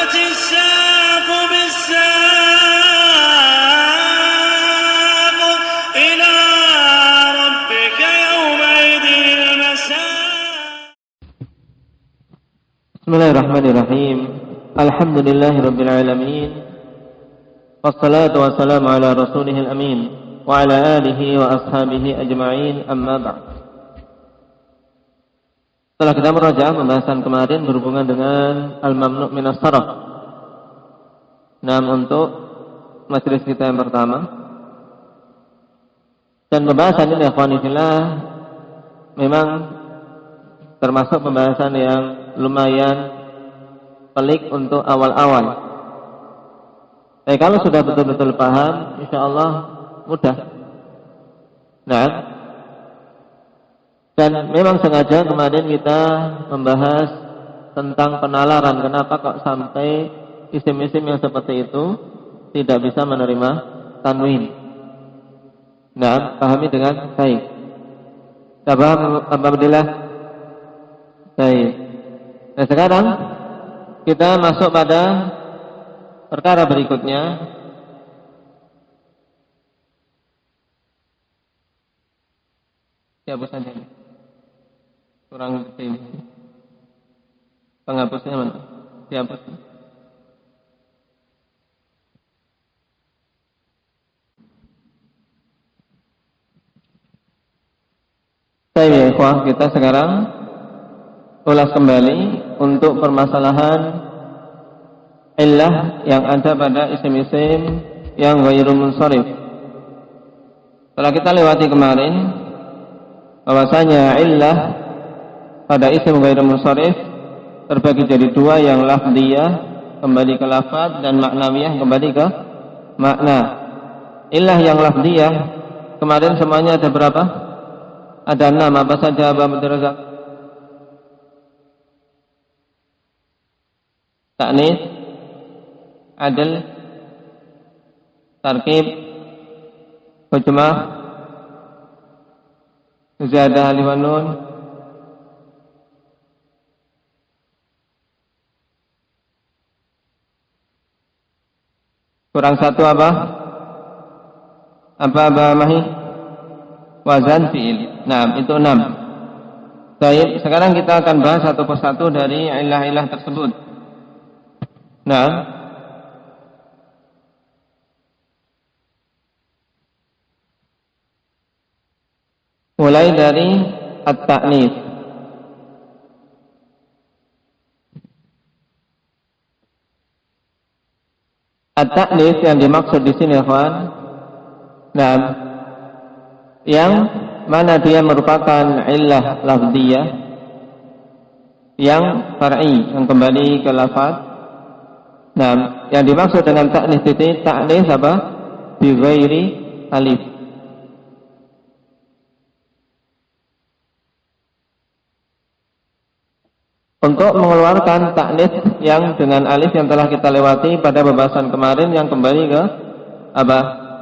والتفت الساق بالساق إلى ربك يومئذ المساق. Bismillahirrahmanirrahim. Alhamdulillahirabbil alamin. Wassalatu wassalamu ala rasulihil amin wa ala alihi wa ashabihi ajma'in, amma ba'd. Setelah kita merajaah pembahasan kemarin berhubungan dengan al-mamnu' minas sarf. Nah, untuk majelis kita yang pertama. Dan pembahasan ini ikhwani fillah memang termasuk pembahasan yang lumayan pelik untuk awal-awal. Tapi kalau sudah betul-betul paham, insyaallah mudah. Nah, dan memang sengaja kemarin kita membahas tentang penalaran kenapa kok sampai isim-isim yang seperti itu tidak bisa menerima tanwin. Nah, pahami dengan baik. Kita paham, alhamdulillah. Baik. Nah, sekarang kita masuk pada perkara berikutnya. Dihapus saja. Kurang detail. Penghapusnya mana? Dihapus. Baik, ikhwah, kita sekarang ulas kembali untuk permasalahan illah yang ada pada isim-isim yang ghairu munsharif. Setelah kita lewati kemarin bahwasanya illah pada isim ghairu munsharif terbagi jadi dua, yang lafdhiyah kembali ke lafaz dan maknawiyah kembali ke makna. Illah yang lafdhiyah kemarin semuanya ada berapa? Ada 6. Apa saja Abah Abdul Razak? Ta'nis, adl, tarkib, hujmah, ziyadah alif wan nun, kurang satu apa? Apa Mahi? Wazan fi'il. Nah, itu 6. Baik, sekarang kita akan bahas satu persatu dari ilah-ilah tersebut. Nah, mulai dari at-ta'nis. At-ta'nis yang dimaksud di sini, ikhwan. Nah, yang mana dia merupakan illah lafdhiyah yang far'i, yang kembali ke lafaz. Nah, yang dimaksud dengan ta'nis itu ta'nis apa? Bi ghairi alif. Untuk mengeluarkan ta'nis yang dengan alif yang telah kita lewati pada pembahasan kemarin, yang kembali ke apa?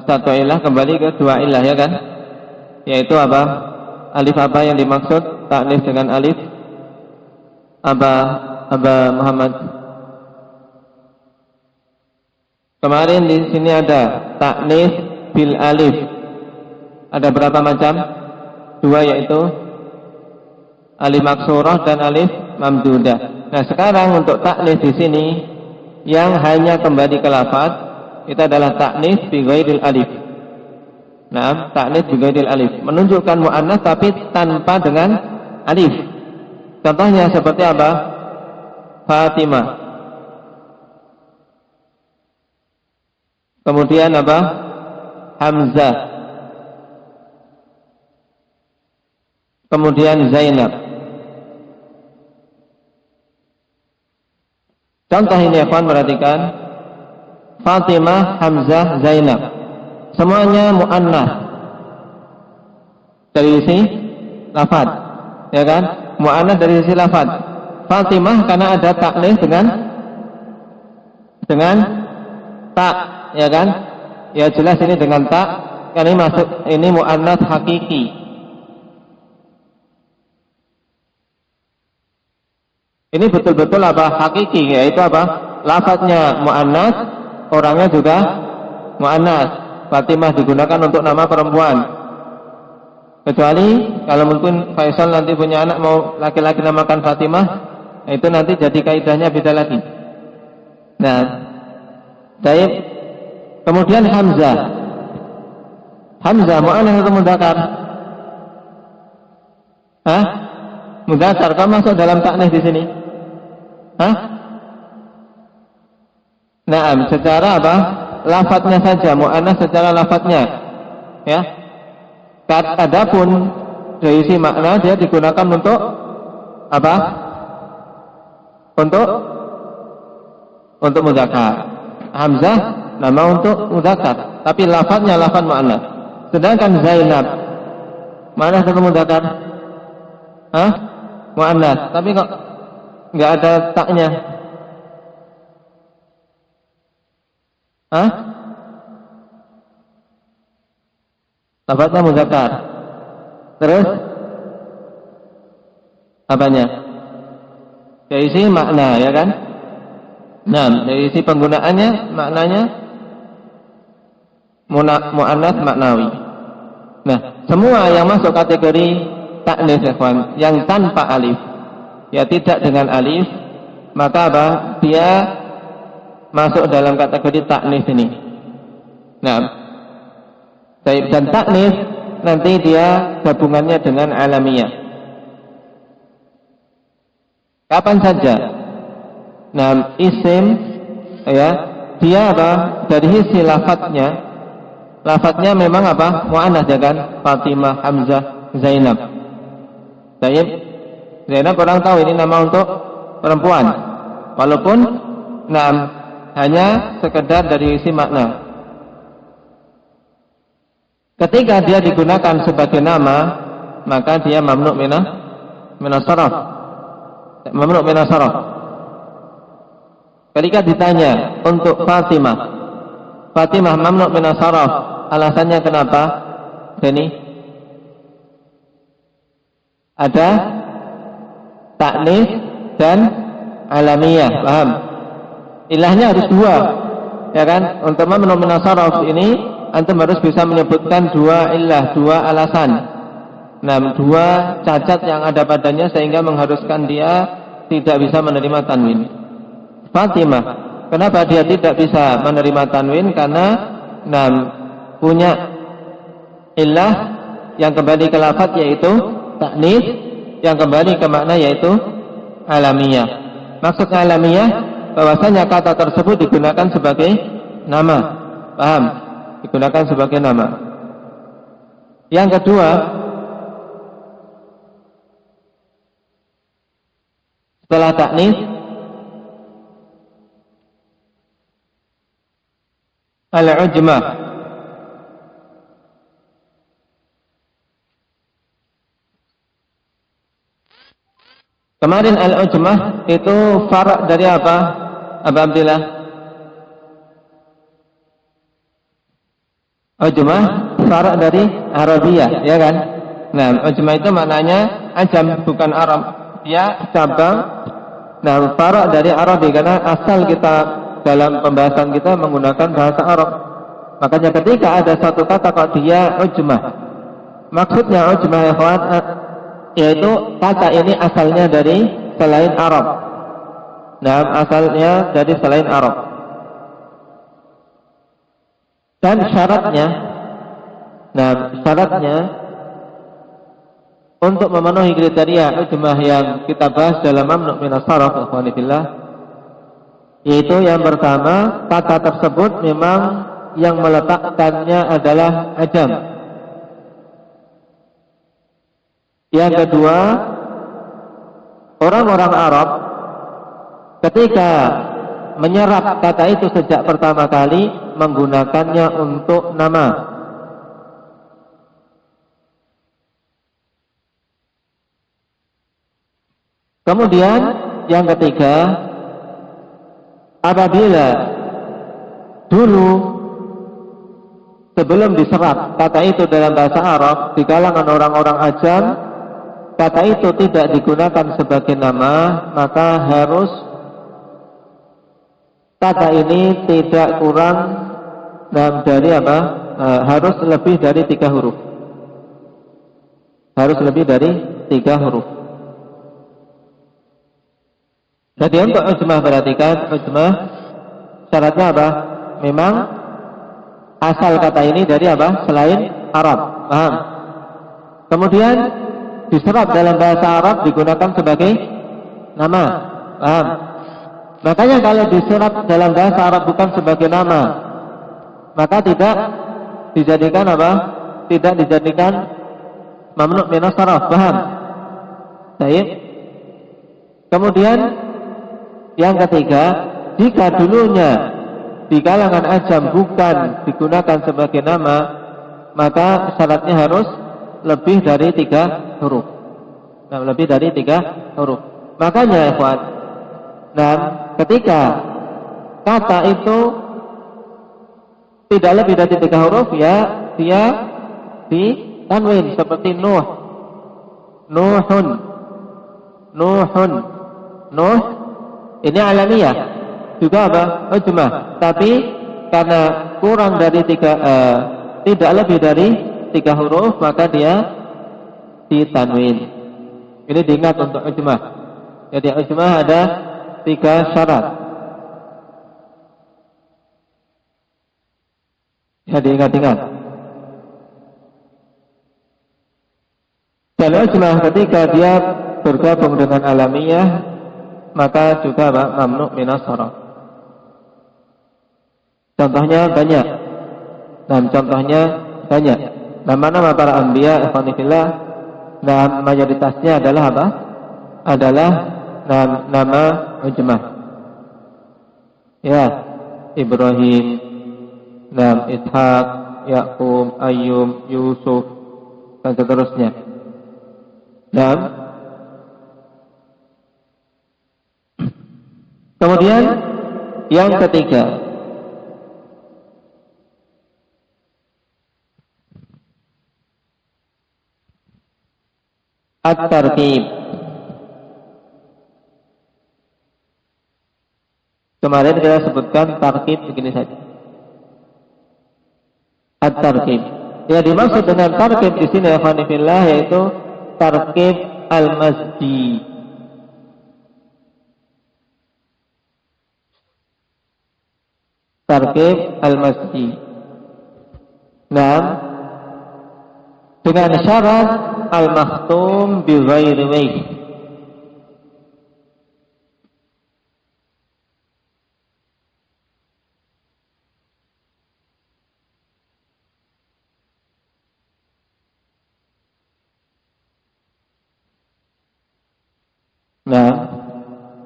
Satu ilah kembali ke dua ilah, ya kan? Yaitu apa? Alif apa yang dimaksud ta'nis dengan alif? Aba Muhammad. Kemarin di sini ada ta'nis bil alif. Ada berapa macam? 2, yaitu alif maksurah dan alif mamdudah. Nah, sekarang untuk ta'nis di sini yang hanya kembali ke lafaz itu adalah ta'nis bi ghairil alif. Nah, ta'nis bi ghairil alif menunjukkan muannats tapi tanpa dengan alif. Contohnya seperti apa? Fatimah. Kemudian apa? Hamzah. Kemudian Zainab. Contoh ini, ikhwan, perhatikan. Fatimah, Hamzah, Zainab. Semuanya muannats dari sisi lafaz, ya kan? Muannats dari sisi lafaz. Fatimah karena ada ta'nis dengan tak, ya kan? Ya jelas ini dengan tak, karena ini masuk, ini muannats hakiki. Ini betul-betul apa? Hakiki, yaitu apa? lafadznya mu'annas, orangnya juga mu'annas. Fatimah digunakan untuk nama perempuan. Kecuali kalau mungkin Faisal nanti punya anak mau laki-laki namakan Fatimah, itu nanti jadi kaidahnya beda lagi. Nah, baik. Kemudian Hamzah. Hamzah mu'annas atau mudzakkar? Hah? Mudzakkar. Kau masuk dalam taknis di sini? Hah? Nah, secara apa? Lafadznya saja, mu'annas secara lafadznya. Ya. Adapun dari sisi makna dia digunakan untuk apa? Untuk mudzakkar. Hamzah nama untuk mudzakkar, tapi lafadznya lafadz mu'annas. Sedangkan Zainab mu'annas atau mudzakkar? Hah? Mu'annas, tapi kok enggak ada taknya? Hah? Lafadznya mudzakkar. Terus apanya? Dari sisi makna, ya kan? Nah, dari sisi penggunaannya, maknanya mu'annas maknawi. Nah, semua yang masuk kategori taknis, ikhwan, yang tanpa alif, ya tidak dengan alif, maka apa? Dia masuk dalam kategori taknis ini. Nah, dan taknis nanti dia gabungannya dengan alamiyah. Kapan saja? Nah, isim, ya, dia apa? Dari sisi lafadznya memang apa? Mu'annas, ya kan? Fatimah, Hamzah, Zainab. Zainab orang tahu ini nama untuk perempuan, walaupun hanya sekedar dari sisi makna. Ketika dia digunakan sebagai nama, maka dia mamnu' minas sarf. Mamnu' minas sarf. Ketika ditanya untuk Fatimah mamnu' minas sarf, alasannya kenapa? Ini ada taknis dan alamiyah, paham? Ilahnya harus dua, ya kan? Untuk mamnu' minas sarf ini antum harus bisa menyebutkan dua illah, dua alasan. Nah, dua cacat yang ada padanya sehingga mengharuskan dia tidak bisa menerima tanwin. Fatimah, kenapa dia tidak bisa menerima tanwin? Karena punya illah yang kembali ke lafadz yaitu taknis, yang kembali ke makna yaitu alamiyah. Maksudnya alamiyah bahwasanya kata tersebut digunakan sebagai nama, paham? Digunakan sebagai nama. Yang kedua, setelah taknis, al-ujmah. Kemarin al-ujmah itu far' dari apa? Abu Abdillah? Ujmah far' dari Arabiyah, ya kan? Nah, ujmah itu maknanya ajam, bukan Arab. Dia cabang. Nah, far' dari Arabi, karena asal kita dalam pembahasan kita menggunakan bahasa Arab. Makanya ketika ada satu kata kok dia ujmah, maksudnya ujmah, ya kawan, yaitu kata ini asalnya dari selain Arab. Nah, asalnya dari selain Arab. Dan syaratnya, untuk memenuhi kriteria ujmah yang kita bahas dalam mamnu' minas sarf, ikhwani fillah, yaitu yang pertama, kata tersebut memang yang meletakkannya adalah ajam. Yang kedua, orang-orang Arab ketika menyerap kata itu sejak pertama kali menggunakannya untuk nama. Kemudian yang ketiga, apabila dulu sebelum diserap kata itu dalam bahasa Arab di kalangan orang-orang ajam, kata itu tidak digunakan sebagai nama, maka harus kata ini tidak kurang dari apa? Harus lebih dari 3 huruf. Harus lebih dari 3 huruf. Jadi untuk ujmah, perhatikan ujmah syaratnya apa? Memang asal kata ini dari apa? Selain Arab. Paham? Kemudian diserap dalam bahasa Arab digunakan sebagai nama. Paham? Makanya kalau diserap dalam bahasa Arab bukan sebagai nama, maka tidak dijadikan apa? Tidak dijadikan mamnu' minas sarf. Paham? Baik. Kemudian yang ketiga, jika dulunya di kalangan ajam bukan digunakan sebagai nama, maka syaratnya harus lebih dari 3 huruf. Nah, lebih dari 3 huruf. Makanya, ikhwan, ketika kata itu tidak lebih dari 3 huruf, ya dia ditanwin seperti Nuh, Nuhun, Nuhun, Nuh. Ini alamiyah juga apa? Ujmah. Tapi karena kurang dari 3, tidak lebih dari 3 huruf, maka dia ditanwin. Ini diingat untuk ujmah. Jadi ujmah ada 3 syarat. Jadi ingat-ingat. Dan ujmah ketika dia bergabung dengan alamiyah, maka juga mamnu' minas sarf. Contohnya banyak. Dan contohnya banyak. Nama-nama para anbiya, ikhwanillah, dan mayoritasnya adalah apa? Adalah nama ujmah. Ya, Ibrahim, Ishak, Yakub, Ayyub, Yusuf, dan seterusnya. Kemudian yang ketiga, at-tarkib. Kemarin kita sebutkan tarkib begini saja. At-tarkib. Ya, dimaksud dengan tarkib di sini ya fillah, yaitu tarkib al-masji. Tarkib al-masji. Dengan syarat al-makhtum bi ghairi wajh.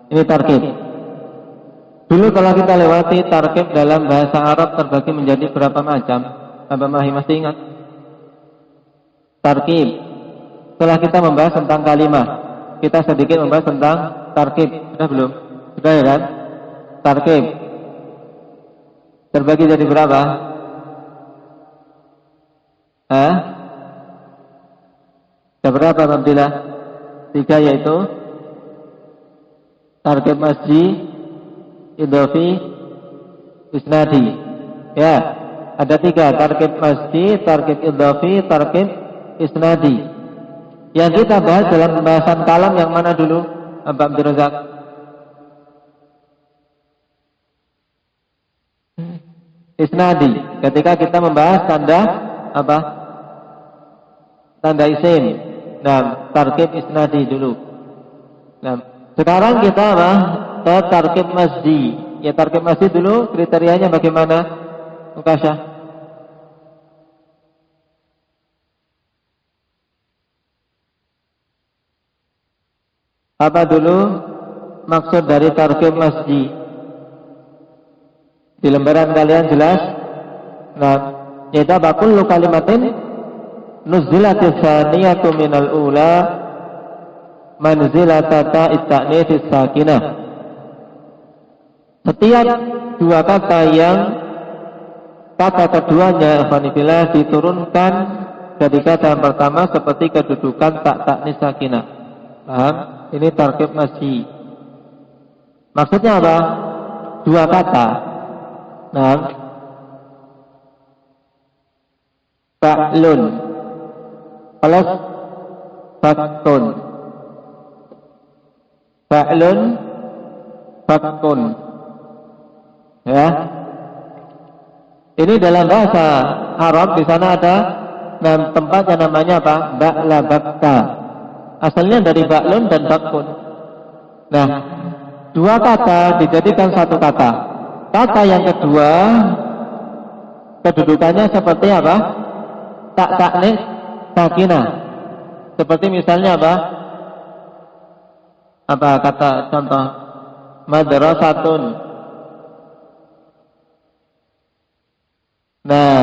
Ini tarkib. Dulu kalau kita lewati tarkib dalam bahasa Arab terbagi menjadi berapa macam? Abang Mahi masih ingat? Tarkib. Setelah kita membahas tentang kalimah, kita sedikit membahas tentang tarkib. Sudah belum? Sudah ya kan? Tarkib terbagi jadi berapa? Ada berapa Alhamdulillah? 3, yaitu tarkib masji, idhofi, isnadi. Ya, ada 3, tarkib masji, tarkib idhofi, tarkib isnadi. Yang kita bahas dalam pembahasan kalam yang mana dulu, Abang Abdul Razak? Isnadi. Ketika kita membahas tanda apa? Tanda isim. Tarkib isnadi dulu. Sekarang kita ke tarkib masji. Ya, tarkib masji dulu kriterianya bagaimana? Mukasyah. Apa dulu maksud dari tarkib masji? Di lembaran kalian jelas? Yaitu apa? Kullu kalimatin nuzilatis saniyatu minal ula manzilatata ista'nifis sakinah. Setiap 2 kata yang kata keduanya ikhwanillah diturunkan dari kata yang pertama seperti kedudukan ta'nis sakinah. Paham? Ini tarkib masji. Maksudnya apa? 2 dua kata. Nah, ba'lun plus baktun. Ba'lun baktun. Ya. Ini dalam bahasa Arab di sana ada tempat yang namanya apa? Ba'la bakta. Asalnya dari ba'lun dan baktun. Nah, dua kata dijadikan satu kata. Kata yang kedua kedudukannya seperti apa? Tak taknis sakinah. Seperti misalnya apa? Apa kata contoh? Madrasatun. Nah,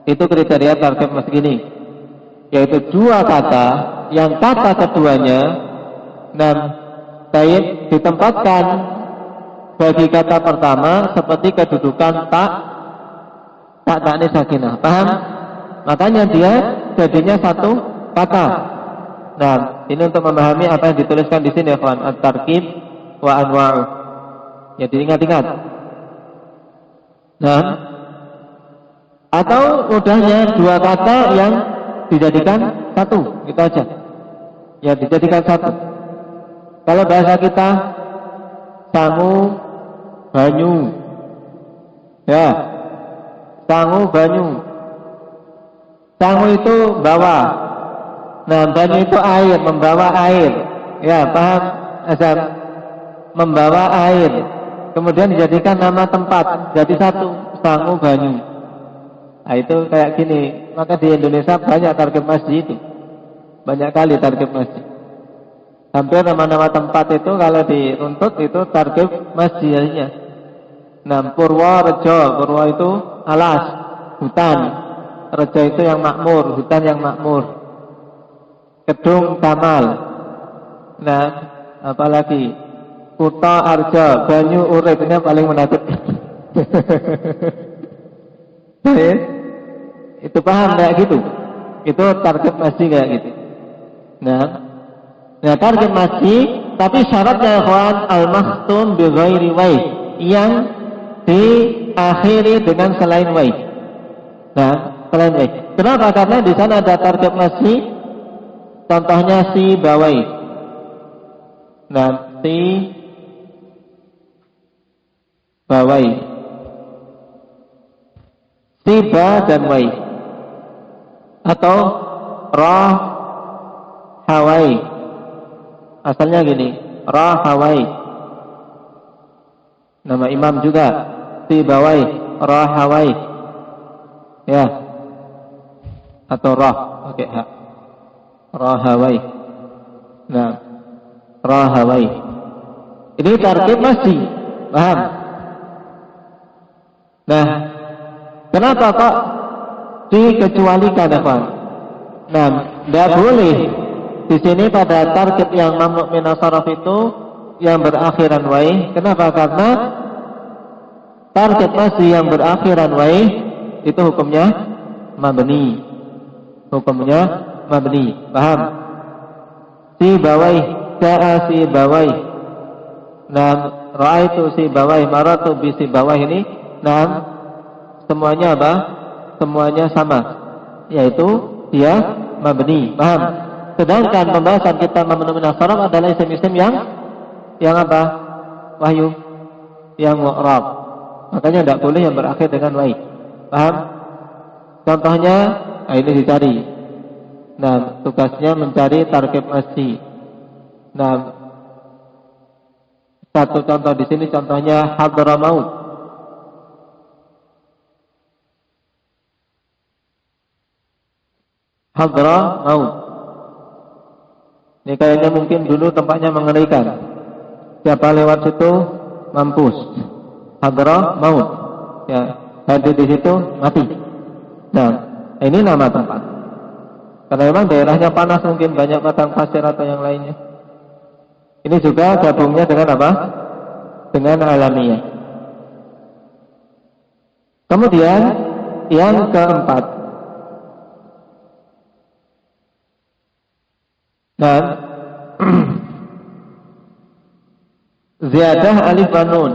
itu kriteria tarkib masgini, yaitu dua kata yang kata keduanya baik ditempatkan bagi kata pertama seperti kedudukan tak taknis sakinah. Paham? Makanya dia jadinya satu kata. Nah, ini untuk memahami apa yang dituliskan di sini, ikhwan, at-tarkib wa anwa'u. Ya, diingat-ingat. Nah, atau mudahnya dua kata yang dijadikan satu, gitu aja. Ya, dijadikan satu. Kalau bahasa kita sangu banyu. Ya. Sangu banyu. Sangu itu bawa. Nah, banyu itu air, membawa air. Ya, paham? Azam. Membawa air. Kemudian dijadikan nama tempat, jadi satu, sangu banyu. Nah, itu kayak gini. Maka di Indonesia banyak tarkib masjid itu. Banyak kali tarkib masjid. Hampir nama-nama tempat itu kalau diruntut itu tarkib masjidnya. Nah, Purworejo. Purwo itu alas, hutan. Rejo itu yang makmur, hutan yang makmur. Kedung Kamal. Nah, apalagi Kuto Arjo, Banyu Urip, ini yang paling menakutkan. Itu paham kayak gitu. Itu tarkib masjid kayak gitu. Nah, tarkib masjid, tapi syaratnya ikhwan al-makhtum bi ghairi wai, yang diakhiri dengan selain wai. Nah, selain wai. Kenapa? Karena di sana ada tarkib masjid. Contohnya si bawai. Nah, si bawai. Tiba dan wai, atau roh hawai. Asalnya gini, roh hawai. Nama imam juga tiba wai, roh hawai. Ya, atau roh pakai hak, roh hawai. Nah, roh hawai. Ini tarkib masjid, paham? Nah, kenapa kok dikecualikan, Pak? Nah, tidak boleh di sini pada tarkib yang mamnu min as-sarf itu yang berakhiran wai. Kenapa? Karena tarkib masjid yang berakhiran wai itu hukumnya mabni. Hukumnya mabni. Paham? Si bawai, ja'a si bawai. Nah, ra'aitu si bawai, maratu bi si bawai ini. Nah, semuanya apa? Semuanya sama, yaitu dia mabni. Paham? Sedangkan pembahasan kita mamnu min as-sarf adalah isim-isim yang apa? Wahyu, yang mu'rab. Makanya tidak boleh yang berakhir dengan wai. Paham? Contohnya, ini dicari. Nah, tugasnya mencari tarkib masjid. Nah, satu contoh di sini contohnya Hadramaut. Hadramaut. Ini kayaknya mungkin dulu tempatnya mengerikan. Siapa lewat situ mampus. Hadramaut. Ya, hadir di situ mati. Nah, ini nama tempat. Karena memang daerahnya panas, mungkin banyak padang pasir atau yang lainnya. Ini juga gabungnya dengan apa? Dengan alamiah. Kemudian yang keempat, dan ziyadah alif wa nun.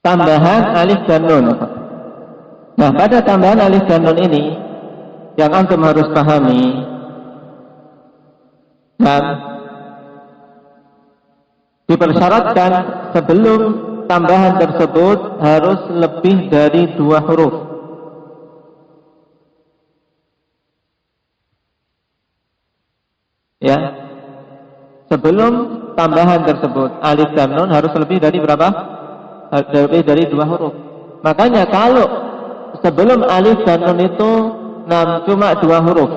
tambahan alif dan nun. Nah, pada tambahan alif dan nun ini yang antum harus pahami, dan dipersyaratkan sebelum tambahan tersebut harus lebih dari 2 huruf. Ya, sebelum tambahan tersebut alif dan nun harus lebih dari berapa? Lebih dari 2 huruf. Makanya kalau sebelum alif dan nun itu cuma 2 huruf,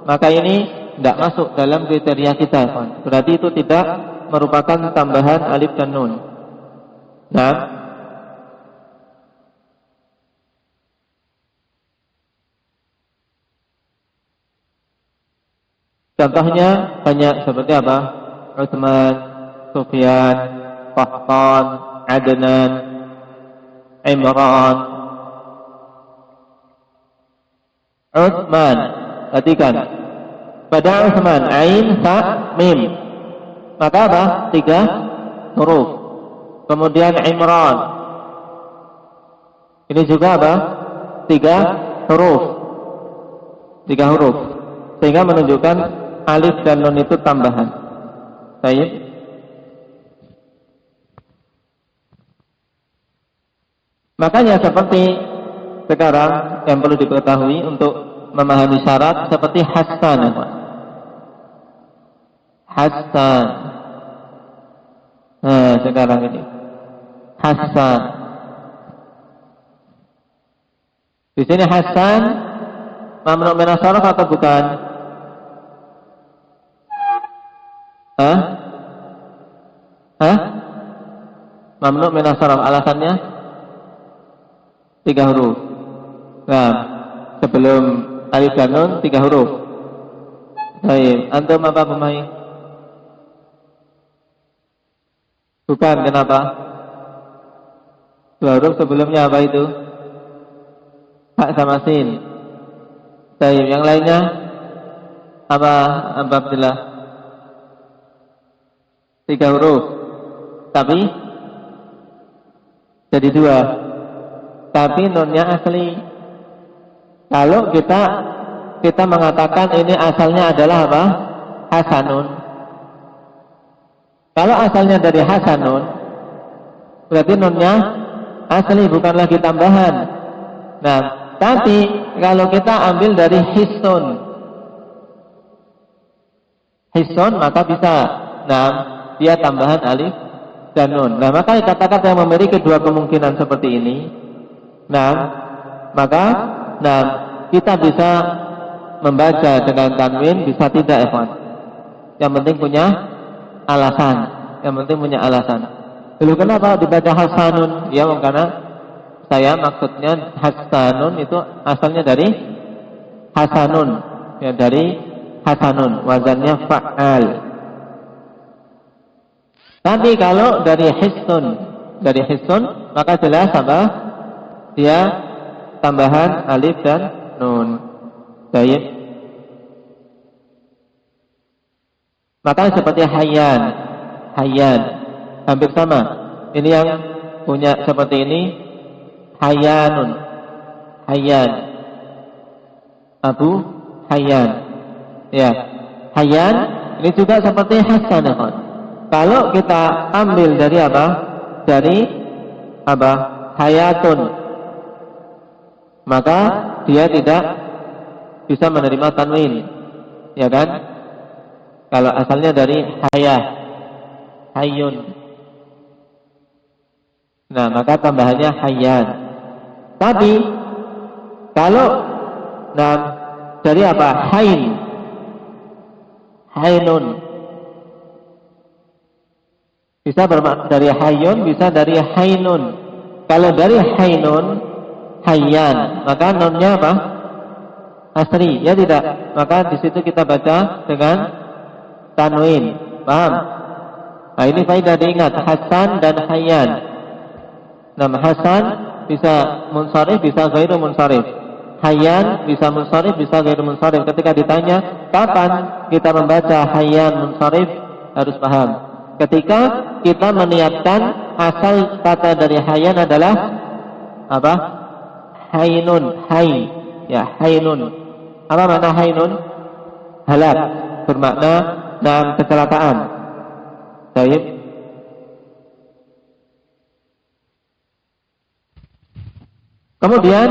maka ini tidak masuk dalam kriteria kita. Berarti itu tidak merupakan tambahan alif dan nun. Nah, contohnya banyak seperti apa? Utsman, Sufyan, Qahtan, Adnan, Imran. Utsman, perhatikan. Pada Utsman, ain, fa, mim. Maka apa? 3 huruf. Kemudian Imran. Ini juga apa? 3 huruf. 3 huruf. Sehingga menunjukkan alif dan nun itu tambahan. Baik. Makanya seperti sekarang yang perlu diketahui untuk memahami syarat seperti Hasan. Hasan. Nah, sekarang ini Hasan. Di sini Hasan mamnu min as-sarf atau bukan? Hah? Hah? Mamnu min as-sarf, alasannya 3 huruf. Nah, sebelum alif dan nun 3 huruf. Baik, antum apa pemain? Bukan, kenapa? 2 huruf sebelumnya apa itu? Hak sama sin. Baik, yang lainnya apa? Abdullah? 3 huruf. Tapi jadi 2. Tapi nunnya asli. Kalau kita mengatakan ini asalnya adalah apa? Hasanun. Kalau asalnya dari Hasanun, berarti nunnya asli, bukan lagi tambahan. Nah, tapi kalau kita ambil dari Hisun, maka bisa. Nah, dia tambahan alif dan nun. Nah, maka kata-kata yang memiliki 2 kemungkinan seperti ini, maka kita bisa membaca dengan tanwin, bisa tidak, ikhwan. Yang penting punya alasan. Dulu kenapa dibaca Hasanun? Ya, karena saya maksudnya Hasanun itu asalnya dari Hasanun, ya, dari Hasanun, wazannya fa'al. Tapi kalau dari Hisun, maka jelas apa? Dia tambahan alif dan nun. Baik. Maka seperti Hayyan, hampir sama. Ini yang punya seperti ini, Hayyanun, Abu Hayyan. Ya, Hayyan ini juga seperti Hasan. Kalau kita ambil dari apa? Dari apa? Hayatun, maka dia tidak bisa menerima tanwin, ya kan? Kalau asalnya dari Hayyun, nah maka tambahannya Hayyan. Tapi kalau dari apa? Hainun, bisa dari Hayyun, bisa dari Hainun. Kalau dari Hainun, Hayyan, maka nunnya apa? Asri, ya tidak? Maka di situ kita baca dengan tanwin. Paham? Nah, ini faedah diingat, Hasan dan Hayyan. Nama Hasan bisa munsharif, bisa ghairu munsharif. Hayyan bisa munsharif, bisa ghairu munsharif. Ketika ditanya kapan kita membaca Hayyan munsharif, harus paham. Ketika kita meniatkan asal kata dari hayyan adalah apa? Hainun, hai. Ya, hainun. Apa makna hainun? Halak, bermakna kecelakaan. Baik. Kemudian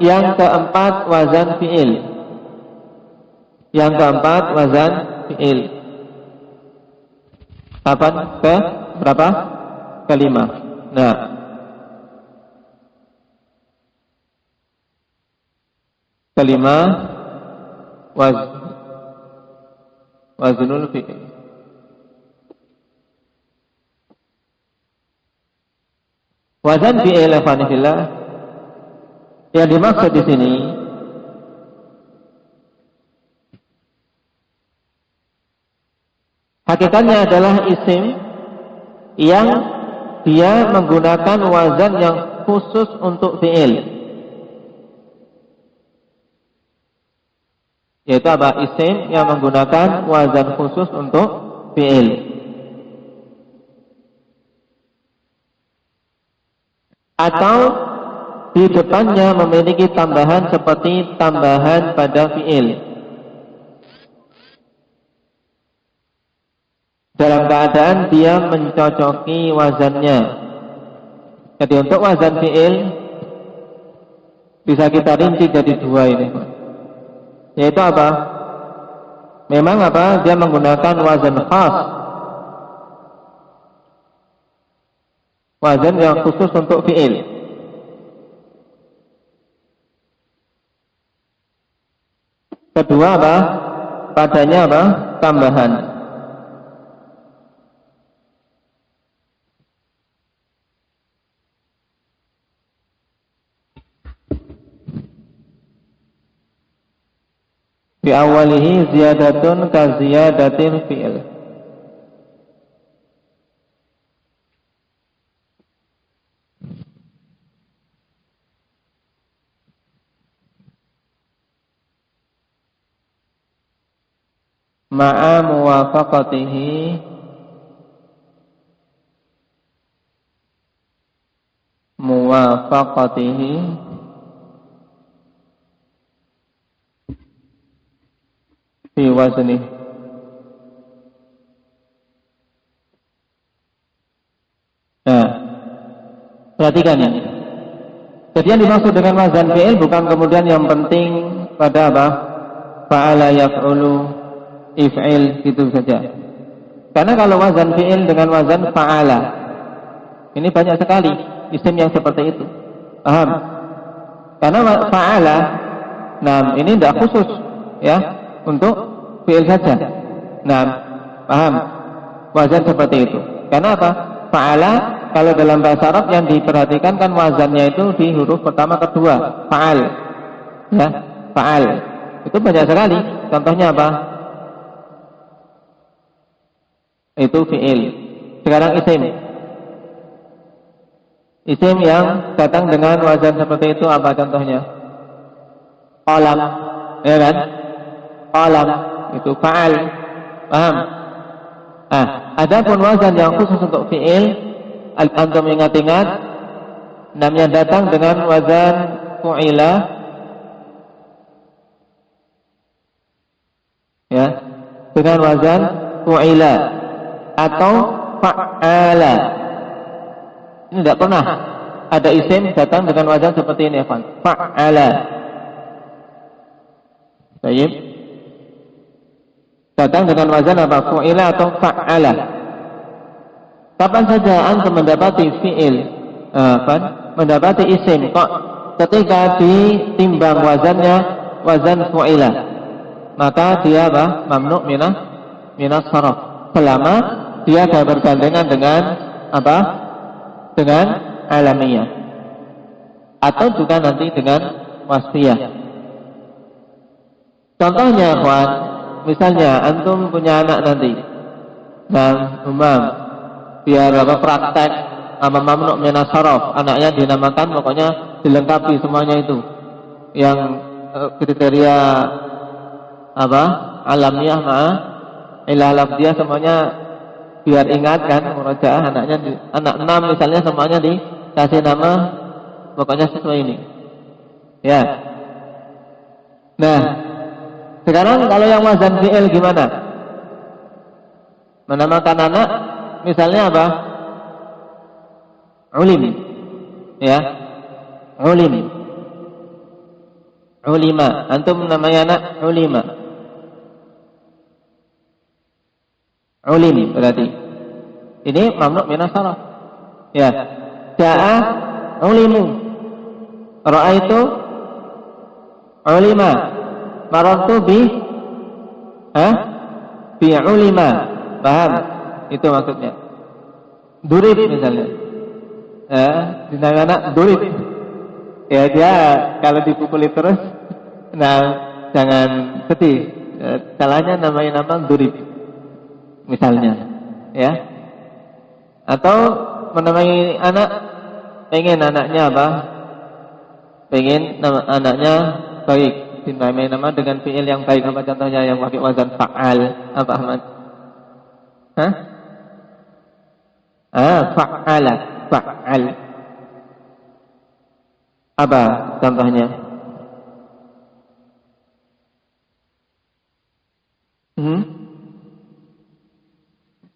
yang keempat wazan fi'il. Yang keempat wazan fi'il. Kapan? Ke berapa? Kelima. Nah, kelima waznul fi'il. Wazan fi'il ikhwanillah yang dimaksud di sini hakikatnya adalah isim yang dia menggunakan wazan yang khusus untuk fi'il. Yaitu apa? Isim yang menggunakan wazan khusus untuk fi'il. Atau di depannya memiliki tambahan seperti tambahan pada fi'il. Dalam keadaan dia mencocoki wazannya. Jadi untuk wazan fi'il bisa kita rinci jadi dua ini. Yaitu apa? Memang apa? Dia menggunakan wazan khas. Wazan yang khusus untuk fi'il. Kedua apa? Padanya apa? Tambahan. Fi awalihi ziyadatun ka ziyadatin fi'il. Ma'a muwafaqatihi fi wazni. Nah, perhatikan ini. Jadi yang dimaksud dengan wazan fi'il bukan kemudian yang penting pada apa? Fa'ala yaf'ulu if'il gitu saja. Karena kalau wazan fi'il dengan wazan fa'ala, ini banyak sekali isim yang seperti itu. Paham? Karena fa'ala, nah ini tidak khusus ya untuk fi'il saja. Nah, paham? Wazan seperti itu. Karena apa? Fa'ala kalau dalam bahasa Arab yang diperhatikan kan wazannya itu di huruf pertama kedua, fa'al. Ya, fa'al. Itu banyak sekali. Contohnya apa? Itu fi'il. Sekarang isim. Isim yang datang dengan wazan seperti itu apa contohnya? Qalam, ya kan? Qalam itu fa'al. Paham? Adapun wazan yang khusus untuk fi'il, antum ingat-ingat namanya datang dengan wazan fu'ila. Ya, dengan wazan fu'ila atau fa'ala. Ini tidak pernah ada isim datang dengan wazan seperti ini, ya, fa'ala. Baik. Datang dengan wazan apa? Fu'ila atau fa'ala. Kapan saja antum mendapati fi'il, mendapati isim kok ketika ditimbang wazannya wazan fu'ila, maka dia apa? Mamnu' minas saraf. Selama dia bergandengan dengan apa? Dengan alamiyah. Atau juga nanti dengan wasfiyah. Contohnya, kawan, misalnya antum punya anak nanti, dan biar apa praktek apa mamnu' minas saraf, anaknya dinamakan pokoknya dilengkapi semuanya itu. Yang kriteria apa? Alamiyah ilah lafziyah semuanya biar ingat kan, murojaah anaknya anak 6 misalnya semuanya dikasih nama pokoknya sesuai ini. Ya. Nah, sekarang kalau yang wazan fi'il gimana? Menamakan anak misalnya apa? Ulim. Ya. Ulim. Ulima. Antum namanya anak Ulima. Ulim berarti. Ini mamnu' minas sarf. Ya. Ja'a ulimu. Ra'aitu ulima. Marartu bi ulima. Paham? Itu maksudnya. Durib misalnya. Dinamai anak durib. Ya dia kalau dipukuli terus, nah jangan sedih. Salahnya namanya nama durib. Misalnya, ya. Atau menamai anak, pengen anaknya apa? Pengen anaknya baik, dinamai nama dengan fi'il yang baik. Apa contohnya yang pakai wazan fa'al? Apa Ahmad? Fa'ala, fa'al. Apa contohnya?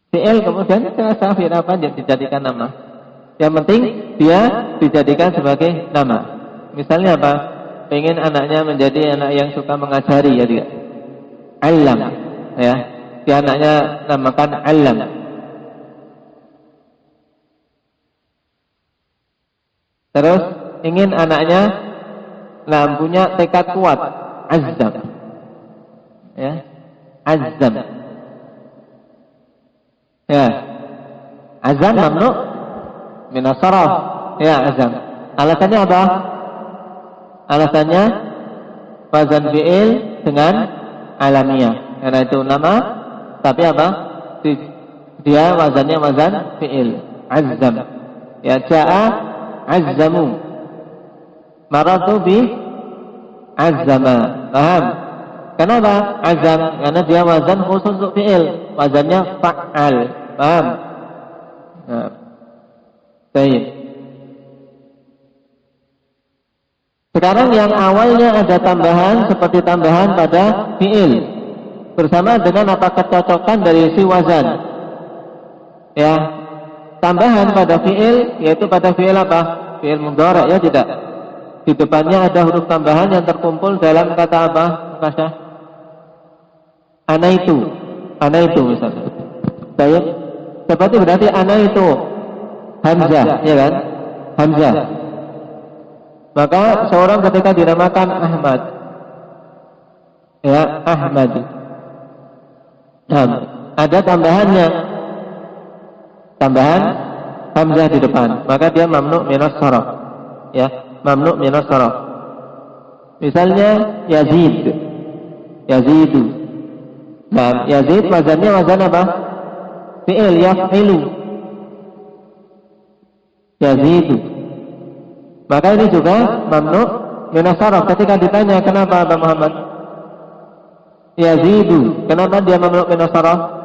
Fi'il kemudian fi'il apa yang dijadikan nama. Yang penting dia dijadikan sebagai nama. Misalnya apa? Pengen anaknya menjadi anak yang suka mengajari ya dia. Alam, ya. Dia anaknya namakan alam. Terus ingin anaknya punya tekad kuat, azam. Ya. Azam. Ya. Azam mamnu' minas sarf. Ya, azam. Alasannya apa? Alasannya wazan fi'il dengan alamiah. Karena itu nama tapi apa? Dia wazannya wazan fi'il. Azam. Ya, ja'a azzamu. Maratu bi azzama. Paham? Kenapa? Azam. Karena dia wazan khusus untuk fi'il. Wazannya fa'al. Paham? Nah. Baik. Sekarang yang awalnya ada tambahan seperti tambahan pada fi'il. Bersama dengan apa kecocokan dari si wazan. Ya. Tambahan pada fi'il yaitu pada fi'il apa? Fi'il mudhari' ya tidak. Di depannya ada huruf tambahan yang terkumpul dalam kata apa? Kasah. Ana itu misalnya. Baik. Seperti berarti ana itu hamzah, ya kan? Hamzah. Maka seorang ketika dinamakan Ahmad, ya Ahmad. Nah, ada tambahannya. Tambahan hamzah di depan, maka dia mamnu' minas sarf. Ya, mamnu' minas sarf. Misalnya Yazid. Yazidu. Nah, Yazid wazannya wazan apa? Fi'il yaf'ilu. Yazidu. Maka ini juga mamnu' minas sarf. Ketika ditanya kenapa Abah Muhammad Yazidu, kenapa dia mamnu' minas sarf?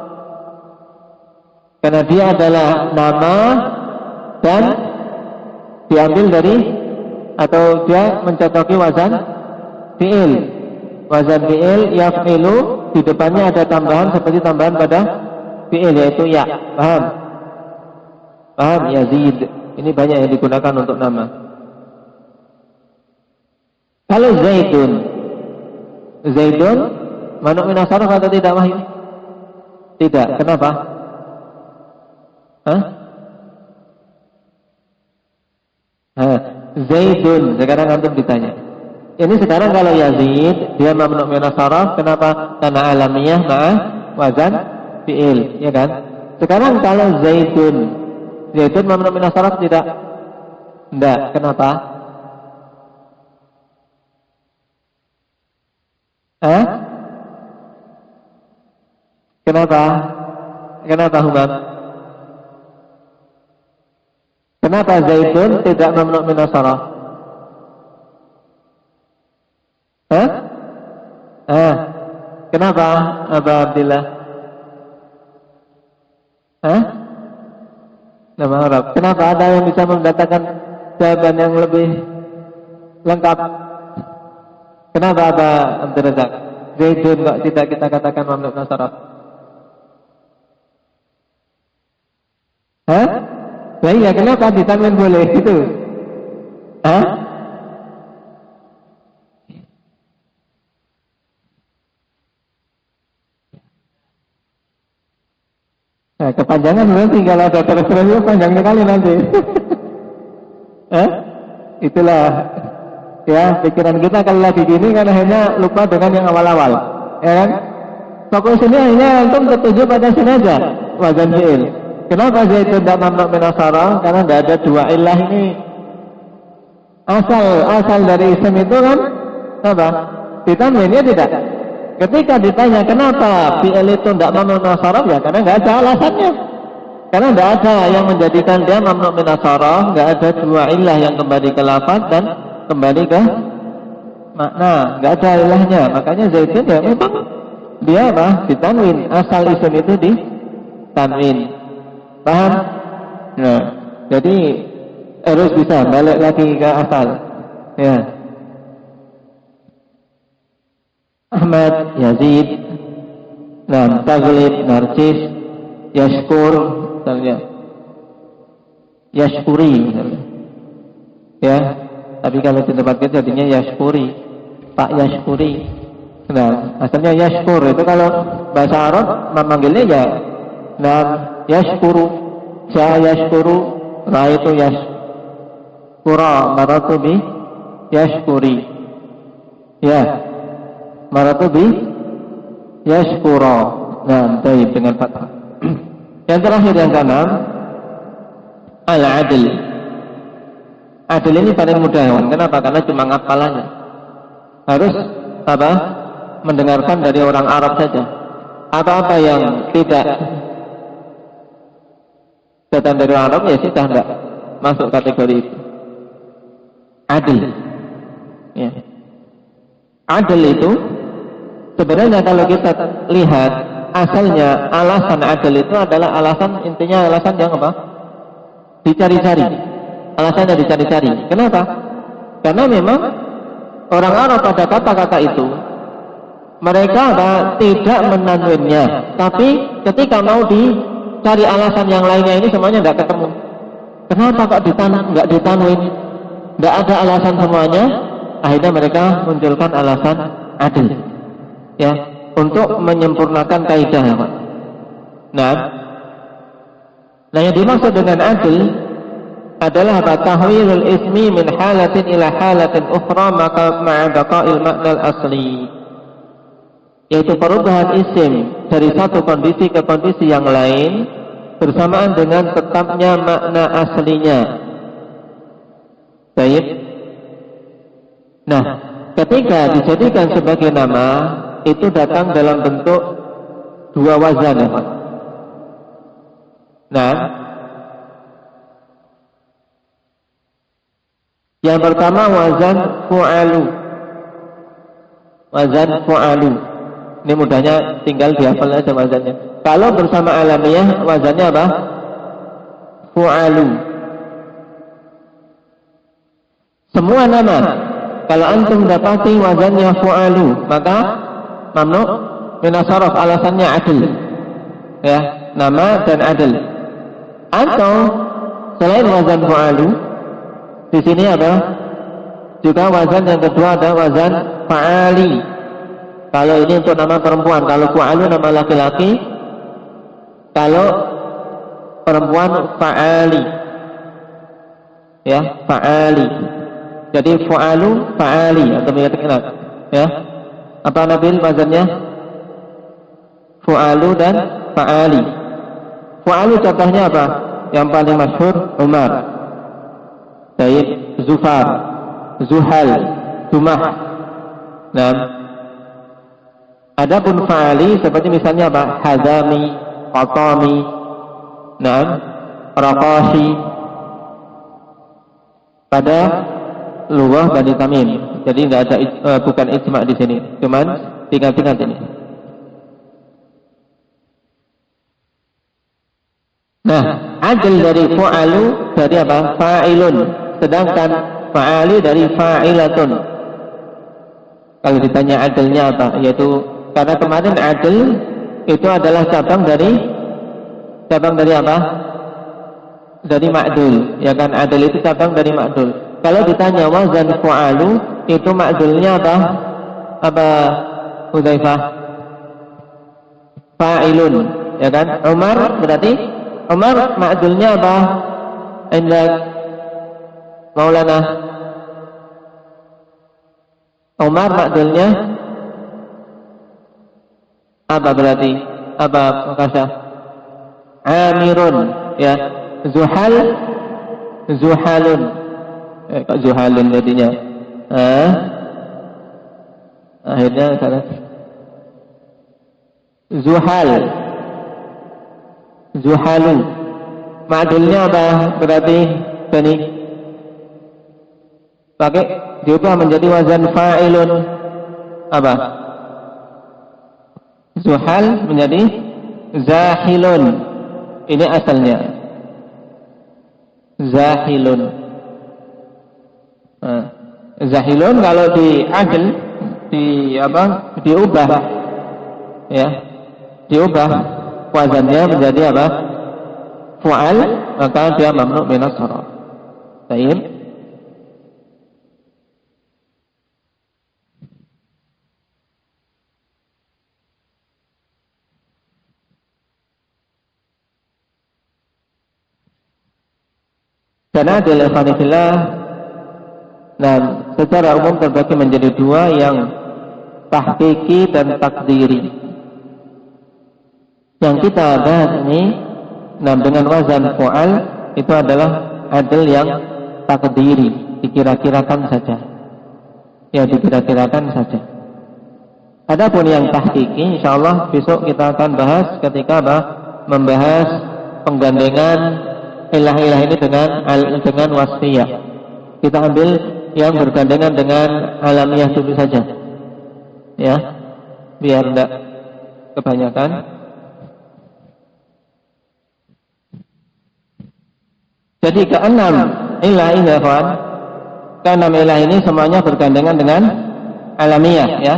Karena dia adalah nama dan diambil dari atau dia mencocoki wazan fi'il. Wazan fi'il yaf'ilu, di depannya ada tambahan seperti tambahan pada fi'il yaitu ya. Paham? Paham? Yazid. Ini banyak yang digunakan untuk nama. Kalau Zaidun, Zaidun mamnu' minas sarf atau tidak Wahyu? Tidak. Kenapa? Zaidun. Sekarang antum ditanya. Ini sekarang kalau Yazid dia mamnu' minas sarf, kenapa? Karena alamiah ma'ah wazan fi'il, ya kan? Sekarang kalau Zaidun mamnu' minas sarf tidak? Tidak. Kenapa? Kenapa? Kenapa Humam? Kenapa Zaidun tidak mamnu' minas sarf? Kenapa Aba Abdillah? Hah? Nama Arab. Kenapa ada yang bisa mendatangkan jawaban yang lebih lengkap? Kenapa Aba Abdul Razak? Zaidun kok tidak kita katakan mamluk nasaraf? Hah? Lah iya, kenapa ditanwin boleh gitu? Hah? Nah, kepanjangan nanti kalau ada terus-terus panjang sekali nanti. Itulah ya pikiran kita kalau lagi gini kan hanya lupa dengan yang awal-awal, ya kan? Fokus ini hanya antum tertuju pada sini aja, wazan fi'il. Kenapa Zaidun tidak mamluk min nasara? Karena tidak ada dua ilah ini. Asal dari isim itu kan apa? Ditanwin ya tidak? Ketika ditanya kenapa fi'il itu tidak mamluk min nasara, ya karena nggak ada alasannya. Karena tidak ada yang menjadikan dia mamluk min nasara, nggak ada dua ilah yang kembali ke lafaz dan kembali ke makna, nggak ada ilahnya. Makanya Zaidun ya memang dia apa? Ditanwin. Asal isim itu ditanwin. Paham? Nah, jadi harus bisa balik lagi ke asal. Ya. Ahmad, Yazid, Taglib, Narcis, Yashkur, misalnya. Yashkuri, misalnya. Ya. Tapi kalau di tempat kita jadinya Yashkuri, Pak Yashkuri. Nah, asalnya Yashkur itu kalau bahasa Arab memanggilnya ya Yashkuru, Ja Yashkuru, Ra itu Yashkura, Maratu bi Yashkuri. Ya, Maratu bi Yashkura. Nah, baik dengan fathah. Yang terakhir yang keenam, Al-Adl. Adil ini paling mudah. Kenapa? Karena cuma ngapalannya. Harus apa? Mendengarkan dari orang Arab saja. Apa-apa yang tidak datang dari orang Arab ya sudah tidak masuk kategori itu. Adil. Ya. Adil itu sebenarnya kalau kita lihat asalnya alasan adil itu adalah intinya alasan yang apa? Dicari-cari. Alasannya dicari-cari. Kenapa? Karena memang orang Arab pada kata-kata itu mereka tidak menanwinnya, tapi ketika mau dicari alasan yang lainnya ini semuanya tidak ketemu. Kenapa kok nggak ditanwin? Tidak ada alasan semuanya. Akhirnya mereka munculkan alasan adil, ya, untuk menyempurnakan kaidah, Pak. Nah, yang dimaksud dengan adil adalah tahwilul ismi min halatin ila halatin ukhra maka ma'a baqa'il makna al-asli, yaitu perubahan isim dari satu kondisi ke kondisi yang lain bersamaan dengan tetapnya makna aslinya. Baik. Nah, ketika dijadikan sebagai nama itu datang dalam bentuk dua wazan, ya, Pak. Nah, yang pertama wazan fu'alu. Wazan fu'alu. Ini mudahnya tinggal dihafal aja wazannya. Kalau bersama alamiah wazannya apa? Fu'alu. Semua nama kalau antum dapati wazannya fu'alu, maka mamnu' min as-sarf, alasannya adil. Ya, nama dan adil. Atau selain wazan fu'alu, di sini ada juga wazan yang kedua, ada wazan fa'ali. Kalau ini untuk nama perempuan, kalau fu'alu nama laki-laki, kalau perempuan fa'ali. Ya, fa'ali. Jadi fu'alu fa'ali atau ingat, ya. Apa Nabil wazannya? Fu'alu dan fa'ali. Fu'alu contohnya apa? Yang paling masyhur Umar, Sayyid, Zufar, Zuhal, Zumah. Nah, adapun fa'ali seperti misalnya apa? Hazami, Qatami, nah, Raqashi. Pada lughah Bani Tamim. Jadi tidak ada bukan ijma' di sini, cuman tinggal-tinggal ini. Nah, adl dari fa'alu dari apa? Fa'ilun. Sedangkan fa'ali dari fa'ilatun. Kalau ditanya adlnya apa? Yaitu karena kemarin adl itu adalah cabang dari apa? Dari ma'dul. Ya kan, adl itu cabang dari ma'dul. Kalau ditanya wazan fa'alu, itu ma'dulnya apa? Apa Hudzaifah? Fa'ilun, ya kan? Umar berarti Umar ma'dulnya apa? Indak Maulana. Umar ma'dulnya apa berarti? Apa Makasah? Amirun, ya. Zuhalun. Kok zuhalun jadinya? Akhirnya salah. Zuhalu. Ma'dulnya apa berarti? Tani pakai diubah menjadi wazan fa'ilun. Apa? Zuhal menjadi zahilun. Ini asalnya. Zahilun. Zahilun kalau di adl diubah, ya, diubah wazannya menjadi apa? Fu'al, maka dia mamnu' minas sarf. Baik. Karena adalah fanifillah. Nah, secara umum terbagi menjadi dua, yang tahqiqi dan takdiri. Yang kita bahas ini, nah, dengan wazan fu'al itu adalah adl yang takdiri, dikira-kirakan saja. Ya, dikira-kirakan saja. Adapun yang tahqiqi, insyaallah besok kita akan bahas ketika membahas penggandengan ilah-ilah ini dengan wasfiyah. Kita ambil yang bergandengan dengan alamiah dulu saja, ya, biar tidak kebanyakan. Jadi keenam ilah ini, kawan, keenam ilah ini semuanya bergandengan dengan alamiah, ya,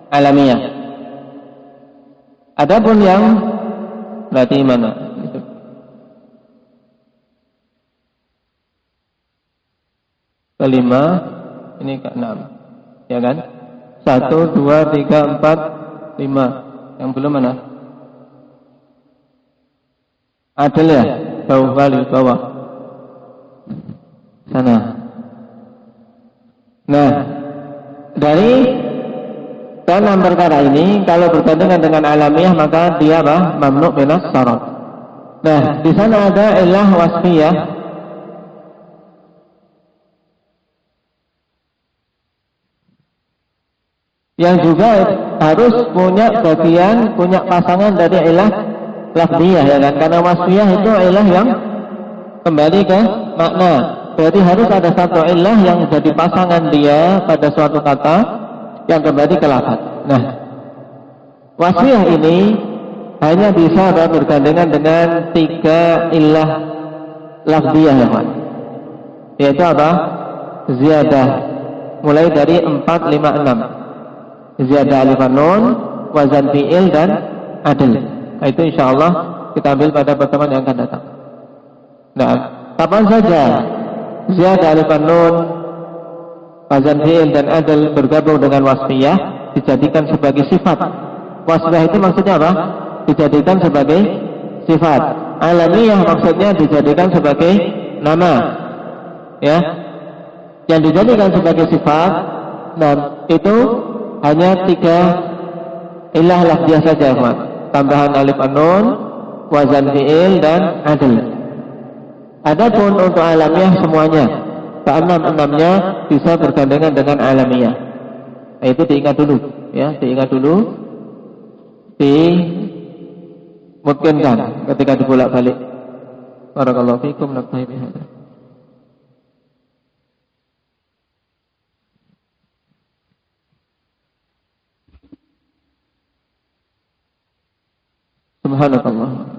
alamiah. Adapun yang berarti mana? Kelima, ini keenam, ya kan? 1, 2, 3, 4, 5. Yang belum mana? Adil ya? Jauh kali bawah sana. Nah, dari keenam perkara ini, kalau bergandengan dengan alamiah maka dia apa? Mamnu' minas sarf. Nah, di sana ada ilah wasfiyah yang juga harus punya bagian, punya pasangan dari ilah lafziyah, ya kan? Karena wasfiyah itu ilah yang kembali ke makna. Berarti harus ada satu ilah yang jadi pasangan dia pada suatu kata yang kembali ke lafaz. Nah, wasfiyah ini hanya bisa bergandengan dengan 3 ilah lafziyah, ya kan? Yaitu apa? Ziyadah. Mulai dari 4, 5, 6. Ziyadah alif nun, wazan fi'il dan adl. Itu insyaallah kita ambil pada pertemuan yang akan datang. Nah, kapan saja ziyadah alif nun, wazan fi'il dan adl bergabung dengan wasfiyah, dijadikan sebagai sifat. Wasfiyah itu maksudnya apa? Dijadikan sebagai sifat. Alamiyah maksudnya dijadikan sebagai nama, ya. Yang dijadikan sebagai sifat, dan itu hanya 3 ilah lafziyah saja, Ahmad. Tambahan alif nun, wazan fi'il dan adl. Adapun untuk alamiah semuanya, keenam-enamnya bisa bergandengan dengan alamiah. Nah, itu diingat dulu, ya, diingat dulu, dimungkinkan ketika dibolak-balik. Barakallahu fikum, naktahi bihadza. Subhanakallah.